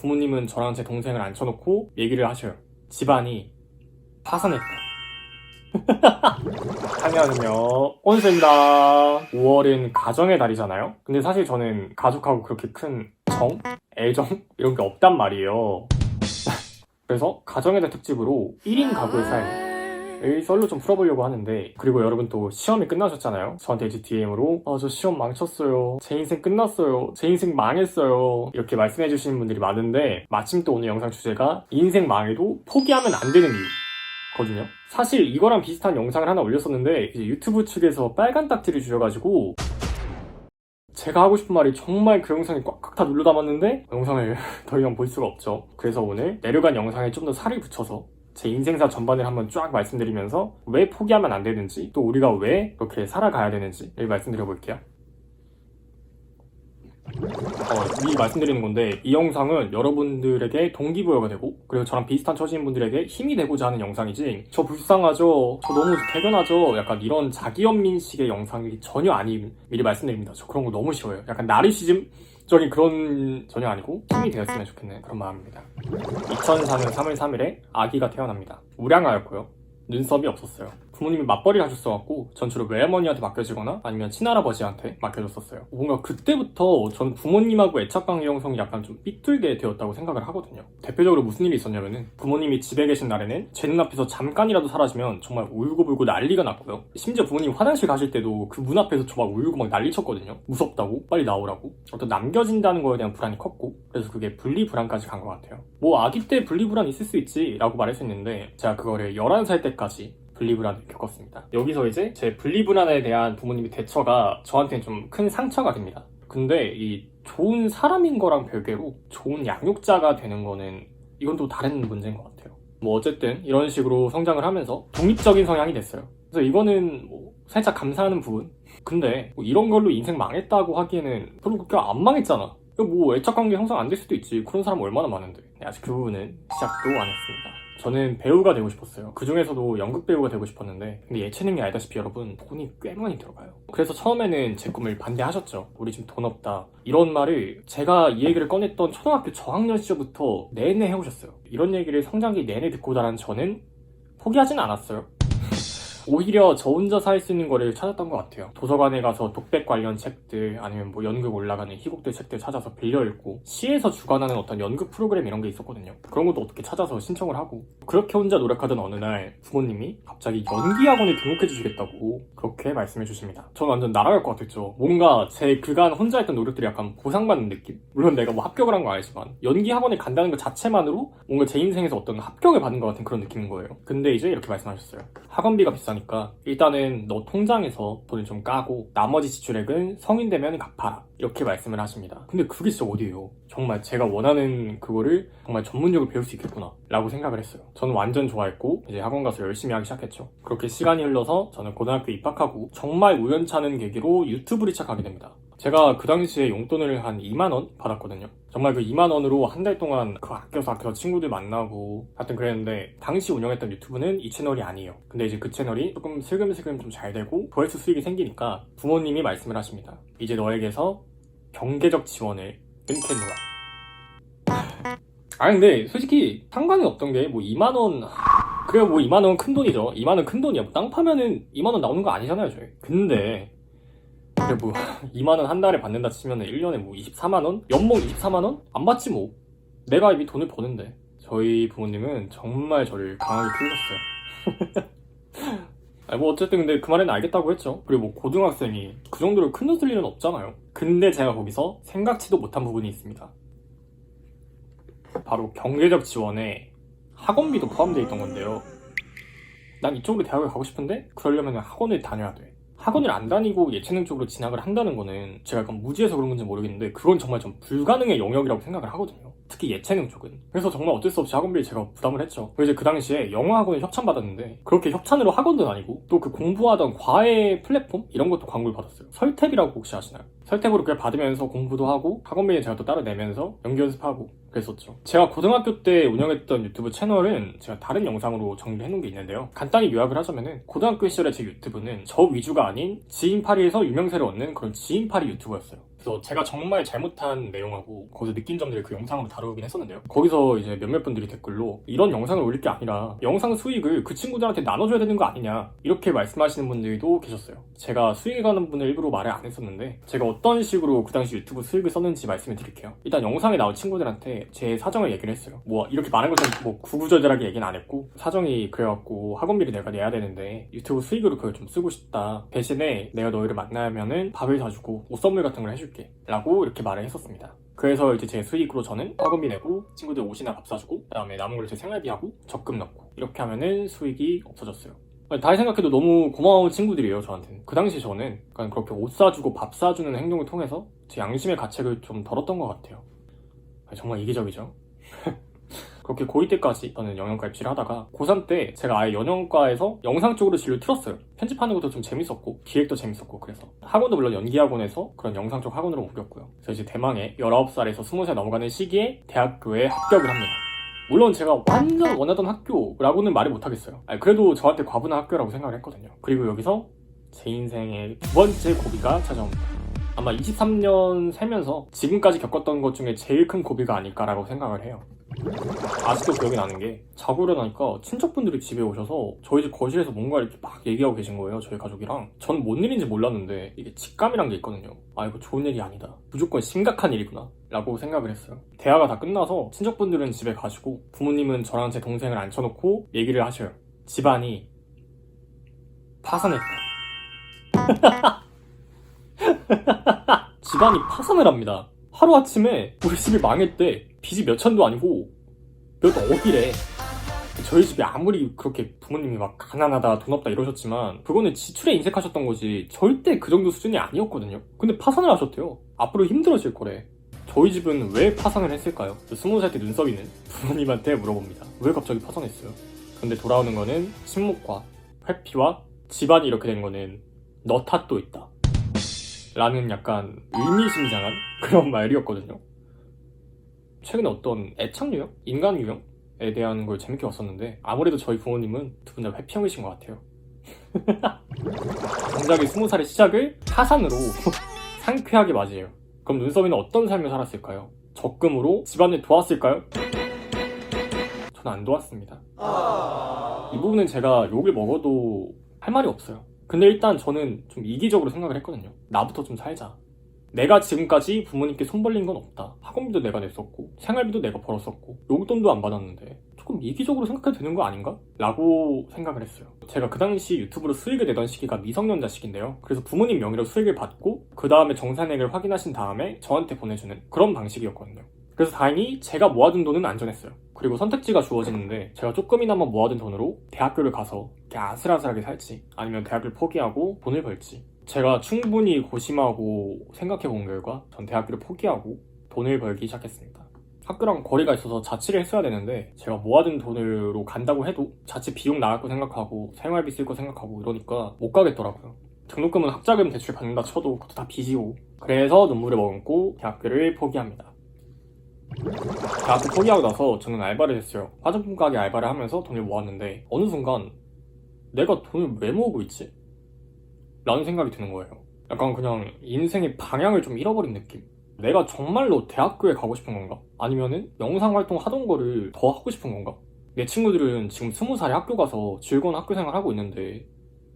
부모님은 저랑 제 동생을 앉혀놓고 얘기를 하셔요. 집안이 파산했다. 안녕하세요, 온수입니다. 5월은 가정의 달이잖아요. 근데 사실 저는 가족하고 그렇게 큰 애정 이런 게 없단 말이에요. 그래서 가정의 달 특집으로 1인 가구의 삶을 썰로 좀 풀어보려고 하는데, 그리고 여러분 또 시험이 끝나셨잖아요. 저한테 이제 DM으로 저 시험 망쳤어요, 제 인생 끝났어요, 제 인생 망했어요, 이렇게 말씀해주시는 분들이 많은데, 마침 또 오늘 영상 주제가 인생 망해도 포기하면 안 되는 이유 거든요. 사실 이거랑 비슷한 영상을 하나 올렸었는데 이제 유튜브 측에서 빨간 딱지를 주셔가지고 제가 하고 싶은 말이 정말 그 영상에 꽉꽉 다 눌러 담았는데 영상을 더 이상 볼 수가 없죠. 그래서 오늘 내려간 영상에 좀 더 살을 붙여서 제 인생사 전반을 한번 쫙 말씀드리면서 왜 포기하면 안 되는지, 또 우리가 왜 그렇게 살아가야 되는지를 말씀드려 볼게요. 미리 말씀드리는 건데, 이 영상은 여러분들에게 동기부여가 되고, 그리고 저랑 비슷한 처지인 분들에게 힘이 되고자 하는 영상이지, 저 불쌍하죠, 저 너무 대견하죠, 약간 이런 자기연민식의 영상이 전혀 아님, 미리 말씀드립니다. 저 그런 거 너무 싫어요. 약간 나르시즘적인 그런 전혀 아니고 힘이 되었으면 좋겠는 그런 마음입니다. 2004년 3월 3일에 아기가 태어납니다. 우량아였고요. 눈썹이 없었어요. 부모님이 맞벌이를 하셨어갖고 전 주로 외할머니한테 맡겨지거나 아니면 친할아버지한테 맡겨줬었어요. 뭔가 그때부터 저는 부모님하고 애착관계 형성이 약간 좀 삐뚤게 되었다고 생각을 하거든요. 대표적으로 무슨 일이 있었냐면은, 부모님이 집에 계신 날에는 제 눈앞에서 잠깐이라도 사라지면 정말 울고불고 난리가 났고요. 심지어 부모님 화장실 가실 때도 그 문 앞에서 저 막 울고 막 난리쳤거든요. 무섭다고, 빨리 나오라고. 어떤 남겨진다는 거에 대한 불안이 컸고, 그래서 그게 분리불안까지 간 것 같아요. 뭐 아기 때 분리불안 있을 수 있지 라고 말할 수 있는데, 제가 그거를 11살 때까지 분리불안을 겪었습니다. 여기서 이제 제 분리불안에 대한 부모님의 대처가 저한테는 좀 큰 상처가 됩니다. 근데 이 좋은 사람인 거랑 별개로 좋은 양육자가 되는 거는 이건 또 다른 문제인 것 같아요. 뭐 어쨌든 이런 식으로 성장을 하면서 독립적인 성향이 됐어요. 그래서 이거는 뭐 살짝 감사하는 부분. 근데 뭐 이런 걸로 인생 망했다고 하기에는 별로 그렇게 안 망했잖아. 뭐 애착관계 형성 안 될 수도 있지. 그런 사람 얼마나 많은데. 아직 그 부분은 시작도 안 했습니다. 저는 배우가 되고 싶었어요. 그 중에서도 연극 배우가 되고 싶었는데, 근데 예체능이 알다시피 여러분 돈이 꽤 많이 들어가요. 그래서 처음에는 제 꿈을 반대하셨죠. 우리 지금 돈 없다, 이런 말을 제가 이 얘기를 꺼냈던 초등학교 저학년 시절부터 내내 해오셨어요. 이런 얘기를 성장기 내내 듣고 자란 저는 포기하진 않았어요. 오히려 저 혼자서 할 수 있는 거를 찾았던 것 같아요. 도서관에 가서 독백 관련 책들, 아니면 뭐 연극 올라가는 희곡들 책들 찾아서 빌려 읽고, 시에서 주관하는 어떤 연극 프로그램 이런 게 있었거든요. 그런 것도 어떻게 찾아서 신청을 하고, 그렇게 혼자 노력하던 어느 날 부모님이 갑자기 연기학원에 등록해 주시겠다고 그렇게 말씀해 주십니다. 저는 완전 날아갈 것 같았죠. 뭔가 제 그간 혼자 했던 노력들이 약간 보상받는 느낌? 물론 내가 뭐 합격을 한 거 아니지만 연기학원에 간다는 것 자체만으로 뭔가 제 인생에서 어떤 합격을 받은 것 같은 그런 느낌인 거예요. 근데 이제 이렇게 말씀하셨어요. 학원비가 비싸니까 일단은 너 통장에서 돈을 좀 까고 나머지 지출액은 성인 되면 갚아라, 이렇게 말씀을 하십니다. 근데 그게 진짜 어디예요? 정말 제가 원하는 그거를 정말 전문적으로 배울 수 있겠구나 라고 생각을 했어요. 저는 완전 좋아했고 이제 학원 가서 열심히 하기 시작했죠. 그렇게 시간이 흘러서 저는 고등학교 입학하고 정말 우연찮은 계기로 유튜브를 시작하게 됩니다. 제가 그 당시에 용돈을 한 2만원 받았거든요. 정말 그 2만원으로 한 달 동안 그 아껴서 친구들 만나고 하여튼 그랬는데, 당시 운영했던 유튜브는 이 채널이 아니에요. 근데 이제 그 채널이 조금 슬금슬금 좀 잘 되고 조회수 수익이 생기니까 부모님이 말씀을 하십니다. 이제 너에게서 경제적 지원을 끊겠노라. 근데 솔직히 상관이 없던 게, 뭐 2만원, 그래요, 뭐 2만원 큰 돈이죠. 2만원 큰 돈이야. 뭐 땅 파면은 2만원 나오는 거 아니잖아요, 저희. 근데 그래 뭐 2만원 한 달에 받는다 치면은 1년에 뭐 24만원? 연봉 24만원? 안 받지 뭐. 내가 이미 돈을 버는데. 저희 부모님은 정말 저를 강하게 키우셨어요. 뭐 어쨌든 근데 그 말에는 알겠다고 했죠. 그리고 뭐 고등학생이 그 정도로 큰 돈 쓸 일은 없잖아요. 근데 제가 거기서 생각지도 못한 부분이 있습니다. 바로 경제적 지원에 학원비도 포함되어 있던 건데요. 난 이쪽으로 대학을 가고 싶은데 그러려면 학원을 다녀야 돼. 학원을 안 다니고 예체능 쪽으로 진학을 한다는 거는 제가 약간 무지해서 그런 건지 모르겠는데, 그건 정말 좀 불가능의 영역이라고 생각을 하거든요. 특히 예체능 쪽은. 그래서 정말 어쩔 수 없이 학원비를 제가 부담을 했죠. 그리고 이제 그 당시에 영어학원을 협찬받았는데, 그렇게 협찬으로 학원도 다니고 또 그 공부하던 과외 플랫폼? 이런 것도 광고를 받았어요. 설탭이라고 혹시 아시나요? 설탭으로 그걸 받으면서 공부도 하고 학원비는 제가 또 따로 내면서 연기 연습하고 그랬었죠. 제가 고등학교 때 운영했던 유튜브 채널은 제가 다른 영상으로 정리해 놓은 게 있는데요. 간단히 요약을 하자면은, 고등학교 시절에 제 유튜브는 저 위주가 아닌 지인파리에서 유명세를 얻는 그런 지인파리 유튜버였어요. 그래서 제가 정말 잘못한 내용하고 거기서 느낀 점들을 그 영상으로 다루긴 했었는데요. 거기서 이제 몇몇 분들이 댓글로 이런 영상을 올릴 게 아니라 영상 수익을 그 친구들한테 나눠줘야 되는 거 아니냐 이렇게 말씀하시는 분들도 계셨어요. 제가 수익이 가는 분을 일부러 말을 안 했었는데 제가 어떤 식으로 그 당시 유튜브 수익을 썼는지 말씀을 드릴게요. 일단 영상에 나온 친구들한테 제 사정을 얘기를 했어요. 뭐 이렇게 말한 것처럼 뭐 구구절절하게 얘기는 안 했고 사정이 그래갖고 학원비를 내가 내야 되는데 유튜브 수익으로 그걸 좀 쓰고 싶다. 대신에 내가 너희를 만나면은 밥을 사주고 옷 선물 같은 걸 해줄게 라고 이렇게 말을 했었습니다. 그래서 이제 제 수익으로 저는 학원비 내고 친구들 옷이나 밥 사주고 그 다음에 남은 걸 제 생활비하고 적금 넣고 이렇게 하면은 수익이 없어졌어요. 다시 생각해도 너무 고마운 친구들이에요 저한테는. 그 당시 저는 그렇게 옷 사주고 밥 사주는 행동을 통해서 제 양심의 가책을 좀 덜었던 것 같아요. 정말 이기적이죠. 그렇게 고2 때까지 저는 영양과 입시를 하다가 고3 때 제가 아예 연영과에서 영상 쪽으로 진로 틀었어요. 편집하는 것도 좀 재밌었고 기획도 재밌었고 그래서 학원도 물론 연기학원에서 그런 영상 쪽 학원으로 옮겼고요. 그래서 이제 대망의 19살에서 20살 넘어가는 시기에 대학교에 합격을 합니다. 물론 제가 완전 원하던 학교라고는 말을 못하겠어요. 그래도 저한테 과분한 학교라고 생각을 했거든요. 그리고 여기서 제 인생의 두 번째 고비가 찾아옵니다. 아마 23년 살면서 지금까지 겪었던 것 중에 제일 큰 고비가 아닐까라고 생각을 해요. 아직도 기억이 나는 게 자고 일어나니까 친척분들이 집에 오셔서 저희 집 거실에서 뭔가 이렇게 막 얘기하고 계신 거예요. 저희 가족이랑. 전 뭔 일인지 몰랐는데 이게 직감이란 게 있거든요. 이거 좋은 일이 아니다. 무조건 심각한 일이구나 라고 생각을 했어요. 대화가 다 끝나서 친척분들은 집에 가시고 부모님은 저랑 제 동생을 앉혀놓고 얘기를 하셔요. 집안이 파산했다. 집안이 파산을 합니다. 하루아침에 우리 집이 망했대. 빚이 몇 천도 아니고 몇 억이래. 저희 집이 아무리 그렇게 부모님이 막 가난하다 돈 없다 이러셨지만 그거는 지출에 인색하셨던 거지 절대 그 정도 수준이 아니었거든요. 근데 파산을 하셨대요. 앞으로 힘들어질 거래. 저희 집은 왜 파산을 했을까요? 20살 때 눈썹이는 부모님한테 물어봅니다. 왜 갑자기 파산했어요? 근데 돌아오는 거는 친목과 회피와 집안이 이렇게 된 거는 너 탓도 있다 라는 약간 의미심장한 그런 말이었거든요. 최근에 어떤 애착 유형? 인간 유형에 대한 걸 재밌게 봤었는데 아무래도 저희 부모님은 두 분 다 회피형이신 것 같아요. 정작의 20살의 시작을 파산으로 상쾌하게 맞이해요. 그럼 눈썹이는 어떤 삶을 살았을까요? 적금으로 집안을 도왔을까요? 저는 안 도왔습니다. 이 부분은 제가 욕을 먹어도 할 말이 없어요. 근데 일단 저는 좀 이기적으로 생각을 했거든요. 나부터 좀 살자. 내가 지금까지 부모님께 손 벌린 건 없다. 학원비도 내가 냈었고 생활비도 내가 벌었었고 용돈도 안 받았는데 조금 이기적으로 생각해도 되는 거 아닌가? 라고 생각을 했어요. 제가 그 당시 유튜브로 수익을 내던 시기가 미성년자 시기인데요. 그래서 부모님 명의로 수익을 받고 그 다음에 정산액을 확인하신 다음에 저한테 보내주는 그런 방식이었거든요. 그래서 다행히 제가 모아둔 돈은 안전했어요. 그리고 선택지가 주어지는데 제가 조금이나마 모아둔 돈으로 대학교를 가서 이렇게 아슬아슬하게 살지 아니면 대학을 포기하고 돈을 벌지. 제가 충분히 고심하고 생각해 본 결과 전 대학교를 포기하고 돈을 벌기 시작했습니다. 학교랑 거리가 있어서 자취를 했어야 되는데 제가 모아둔 돈으로 간다고 해도 자취 비용 나갈 거 생각하고 생활비 쓸 거 생각하고 이러니까 못 가겠더라고요. 등록금은 학자금 대출 받는다 쳐도 그것도 다 빚이고 그래서 눈물을 머금고 대학교를 포기합니다. 대학교 포기하고 나서 저는 알바를 했어요. 화장품 가게 알바를 하면서 돈을 모았는데 어느 순간 내가 돈을 왜 모으고 있지? 라는 생각이 드는 거예요. 약간 그냥 인생의 방향을 좀 잃어버린 느낌? 내가 정말로 대학교에 가고 싶은 건가? 아니면은 영상활동 하던 거를 더 하고 싶은 건가? 내 친구들은 지금 20살에 학교 가서 즐거운 학교생활 하고 있는데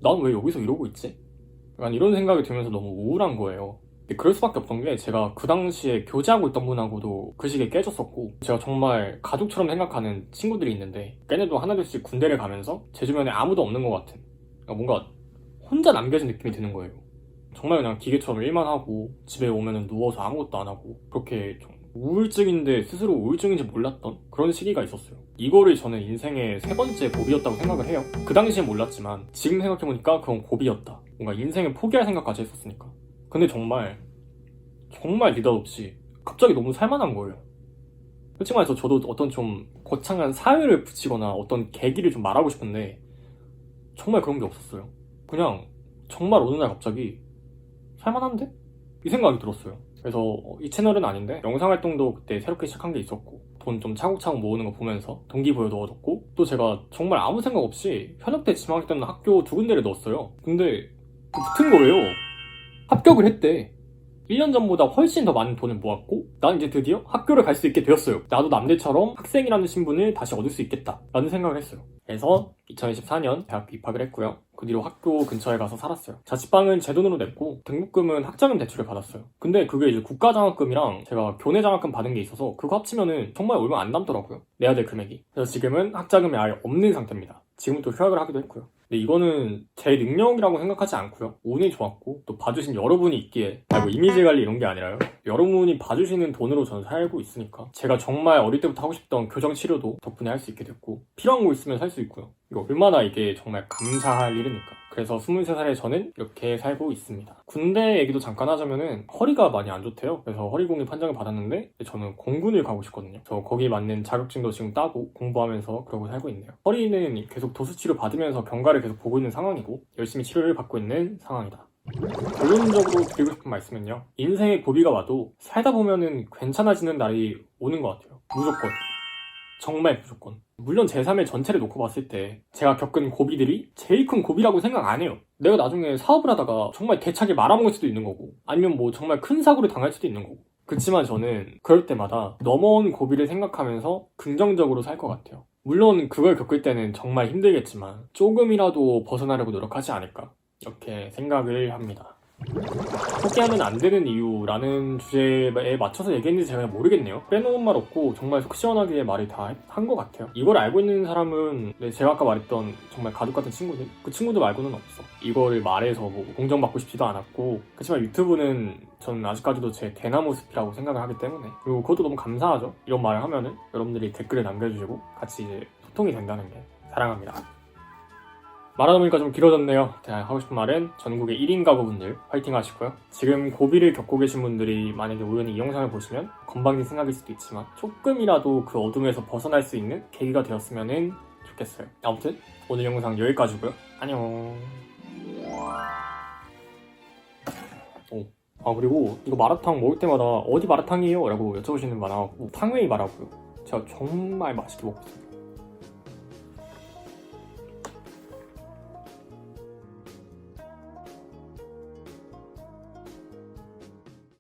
난 왜 여기서 이러고 있지? 약간 이런 생각이 들면서 너무 우울한 거예요. 그럴 수밖에 없던 게 제가 그 당시에 교제하고 있던 분하고도 그 시기에 깨졌었고 제가 정말 가족처럼 생각하는 친구들이 있는데 걔네도 하나둘씩 군대를 가면서 제 주변에 아무도 없는 것 같은 뭔가 혼자 남겨진 느낌이 드는 거예요. 정말 그냥 기계처럼 일만 하고 집에 오면은 누워서 아무것도 안 하고 그렇게 좀 우울증인데 스스로 우울증인지 몰랐던 그런 시기가 있었어요. 이거를 저는 인생의 세 번째 고비였다고 생각을 해요. 그 당시엔 몰랐지만 지금 생각해보니까 그건 고비였다. 뭔가 인생을 포기할 생각까지 했었으니까. 근데 정말 느닷없이 갑자기 너무 살만한 거예요. 솔직히 말해서 저도 어떤 좀 거창한 사유를 붙이거나 어떤 계기를 좀 말하고 싶은데 정말 그런 게 없었어요. 그냥 정말 어느 날 갑자기 살만한데? 이 생각이 들었어요. 그래서 이 채널은 아닌데 영상활동도 그때 새롭게 시작한 게 있었고 돈 좀 차곡차곡 모으는 거 보면서 동기부여도 얻었고 또 제가 정말 아무 생각 없이 현역때 지망했던 학교 두 군데를 넣었어요. 근데 붙은 거예요. 합격을 했대. 1년 전보다 훨씬 더 많은 돈을 모았고 난 이제 드디어 학교를 갈 수 있게 되었어요. 나도 남들처럼 학생이라는 신분을 다시 얻을 수 있겠다 라는 생각을 했어요. 그래서 2024년 대학교 입학을 했고요. 그 뒤로 학교 근처에 가서 살았어요. 자취방은 제 돈으로 냈고 등록금은 학자금 대출을 받았어요. 근데 그게 이제 국가장학금이랑 제가 교내장학금 받은 게 있어서 그거 합치면은 정말 얼마 안 남더라고요. 내야 될 금액이. 그래서 지금은 학자금이 아예 없는 상태입니다. 지금은 또 휴학을 하기도 했고요. 근데 이거는 제 능력이라고 생각하지 않고요. 운이 좋았고 또 봐주신 여러분이 있기에 뭐 이미지 관리 이런 게 아니라요. 여러분이 봐주시는 돈으로 저는 살고 있으니까 제가 정말 어릴 때부터 하고 싶던 교정 치료도 덕분에 할 수 있게 됐고 필요한 거 있으면 살 수 있고요. 이거 얼마나 이게 정말 감사할 일입니까? 그래서 23살에 저는 이렇게 살고 있습니다. 군대 얘기도 잠깐 하자면은 허리가 많이 안 좋대요. 그래서 허리공리 판정을 받았는데 저는 공군을 가고 싶거든요. 저 거기에 맞는 자격증도 지금 따고 공부하면서 그러고 살고 있네요. 허리는 계속 도수치료 받으면서 경과를 계속 보고 있는 상황이고 열심히 치료를 받고 있는 상황이다. 결론적으로 드리고 싶은 말씀은요. 인생에 고비가 와도 살다 보면은 괜찮아지는 날이 오는 것 같아요. 무조건. 정말 무조건. 물론 제 삶의 전체를 놓고 봤을 때 제가 겪은 고비들이 제일 큰 고비라고 생각 안 해요. 내가 나중에 사업을 하다가 정말 대차게 말아먹을 수도 있는 거고 아니면 뭐 정말 큰 사고를 당할 수도 있는 거고 그렇지만 저는 그럴 때마다 넘어온 고비를 생각하면서 긍정적으로 살 것 같아요. 물론 그걸 겪을 때는 정말 힘들겠지만 조금이라도 벗어나려고 노력하지 않을까 이렇게 생각을 합니다. 포기하면 안 되는 이유라는 주제에 맞춰서 얘기했는지 제가 모르겠네요. 빼놓은 말 없고 정말 속 시원하게 말이 다 한 것 같아요. 이걸 알고 있는 사람은 제가 아까 말했던 정말 가족 같은 친구들 그 친구들 말고는 없어. 이거를 말해서 뭐 공정받고 싶지도 않았고 그렇지만 유튜브는 저는 아직까지도 제 대나무 숲이라고 생각을 하기 때문에 그리고 그것도 너무 감사하죠. 이런 말을 하면은 여러분들이 댓글을 남겨주시고 같이 이제 소통이 된다는 게 사랑합니다. 말하다 보니까 좀 길어졌네요. 제가 하고 싶은 말은 전국의 1인 가구분들 화이팅 하시고요. 지금 고비를 겪고 계신 분들이 만약에 우연히 이 영상을 보시면 건방진 생각일 수도 있지만 조금이라도 그 어둠에서 벗어날 수 있는 계기가 되었으면 좋겠어요. 아무튼 오늘 영상 여기까지고요. 안녕. 그리고 이거 마라탕 먹을 때마다 어디 마라탕이에요? 라고 여쭤보시는 분 많아가지고 탕웨이 마라고요. 제가 정말 맛있게 먹거든요.